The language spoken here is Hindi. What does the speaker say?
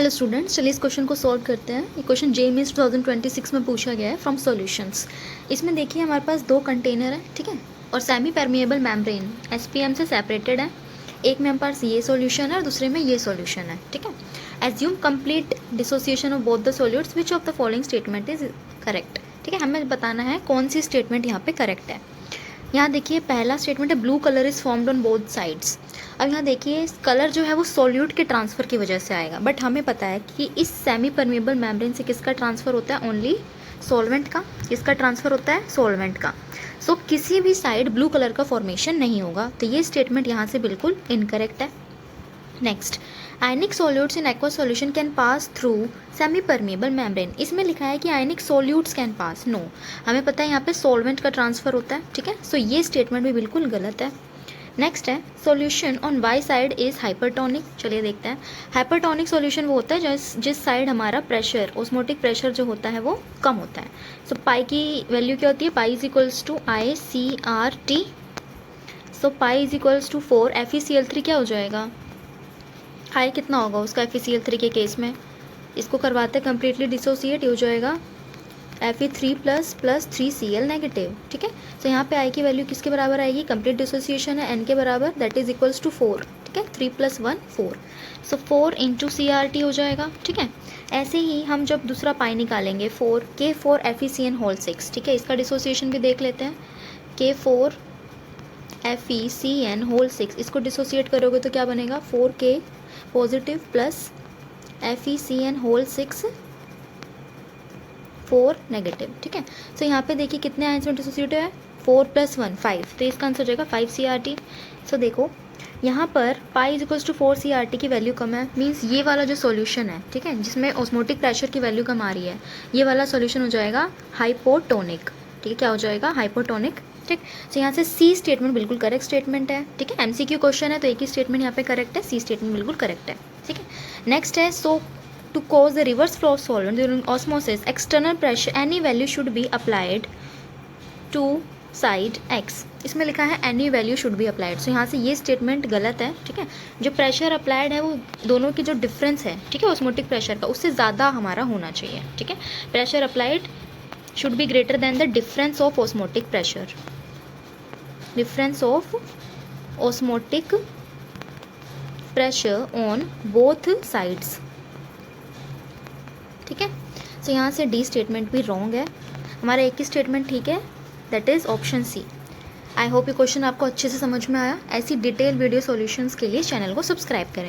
हेलो स्टूडेंट्स, चलिए इस क्वेश्चन को सॉल्व करते हैं। ये क्वेश्चन जेईई 2026 में पूछा गया है फ्रॉम सॉल्यूशंस। इसमें देखिए हमारे पास दो कंटेनर है, ठीक है, और सेमी परमिएबल मेम्ब्रेन एसपीएम से सेपरेटेड है। एक में हमारे पास ये सॉल्यूशन है और दूसरे में ये सॉल्यूशन है, ठीक है। Assume complete dissociation of both the solutes, which of the following statement is correct, ठीक है। हमें बताना है कौन सी स्टेटमेंट यहाँ पे करेक्ट है। यहाँ देखिए पहला स्टेटमेंट है blue colour is formed on both sides. अब यहाँ देखिए कलर जो है वो सॉल्यूट के ट्रांसफ़र की वजह से आएगा, बट हमें पता है कि इस सेमी परमेबल मेम्ब्रेन से किसका ट्रांसफ़र होता है, ओनली सॉल्वेंट का। किसका ट्रांसफ़र होता है, सॉल्वेंट का। सो किसी भी साइड ब्लू कलर का फॉर्मेशन नहीं होगा, तो ये स्टेटमेंट यहाँ से बिल्कुल इनकरेक्ट है। Next, ionic solutes in aqua solution can pass through semi permeable membrane. इसमें लिखा है कि आयनिक सॉल्यूट्स कैन पास, नो, हमें पता है यहाँ पे सॉल्वेंट का ट्रांसफ़र होता है, ठीक है। सो ये स्टेटमेंट भी बिल्कुल गलत है। नेक्स्ट है solution on Y side is hypertonic. चलिए देखते हैं। हाइपरटोनिक सॉल्यूशन वो होता है जिस साइड हमारा प्रेशर, ऑस्मोटिक प्रेशर जो होता है वो कम होता है। सो पाई की वैल्यू क्या होती है, pi is equals to ICRT। So pi is equals to 4। FeCl3 क्या हो जाएगा, आई कितना होगा उसका FeCl3 के केस में, इसको करवाते हैं कम्प्लीटली डिसोसिएट, हो जाएगा Fe3 प्लस 3Cl नेगेटिव, ठीक है। तो यहाँ पे आई की वैल्यू किसके बराबर आएगी, कंप्लीट डिसोसिएशन है n के बराबर, दैट इज इक्वल्स टू 4, ठीक है। 3 + 1 4, सो 4 × CRT हो जाएगा, ठीक है। ऐसे ही हम जब दूसरा पाई निकालेंगे 4 K4 FeCN6, ठीक है। इसका डिसोसिएशन भी देख लेते हैं। K4 FeCN6, इसको डिसोसिएट करोगे तो क्या बनेगा, 4K positive plus FeCN6 4 negative, ठीक है। सो यहाँ पे देखिए कितने आयंस में डिसोसिएट है, 4 + 1 5, तो इसका आंसर हो जाएगा 5 CRT। सो देखो यहाँ पर pi is equals to 4 CRT की वैल्यू कम है, मीन्स ये वाला जो सॉल्यूशन है, ठीक है, जिसमें ऑस्मोटिक प्रेशर की वैल्यू कम आ रही है, ये वाला सॉल्यूशन हो जाएगा हाइपोटोनिक, ठीक है। क्या हो जाएगा, हाइपोटोनिक, ठीक। सो यहाँ से सी स्टेटमेंट बिल्कुल करेक्ट स्टेटमेंट है, ठीक है। MCQ क्वेश्चन है तो एक ही स्टेटमेंट यहाँ पे करेक्ट है, सी स्टेटमेंट बिल्कुल करेक्ट है, ठीक है। नेक्स्ट है, सो to cause the reverse flow of solvent during osmosis, external pressure any value should be applied to side X। इसमें लिखा है any value should be applied, सो यहाँ से ये स्टेटमेंट गलत है, ठीक है। जो प्रेशर अप्लाइड है वो दोनों की जो डिफरेंस है, ठीक है, ऑस्मोटिक प्रेशर का, उससे ज़्यादा हमारा होना चाहिए, ठीक है। Pressure applied should be greater than the difference of osmotic pressure, difference of osmotic pressure on both sides, ठीक है। सो यहाँ से डी स्टेटमेंट भी रॉन्ग है, हमारा एक ही स्टेटमेंट ठीक है, that is option C. I hope ये क्वेश्चन आपको अच्छे से समझ में आया। ऐसी डिटेल वीडियो सॉल्यूशंस के लिए चैनल को सब्सक्राइब करें।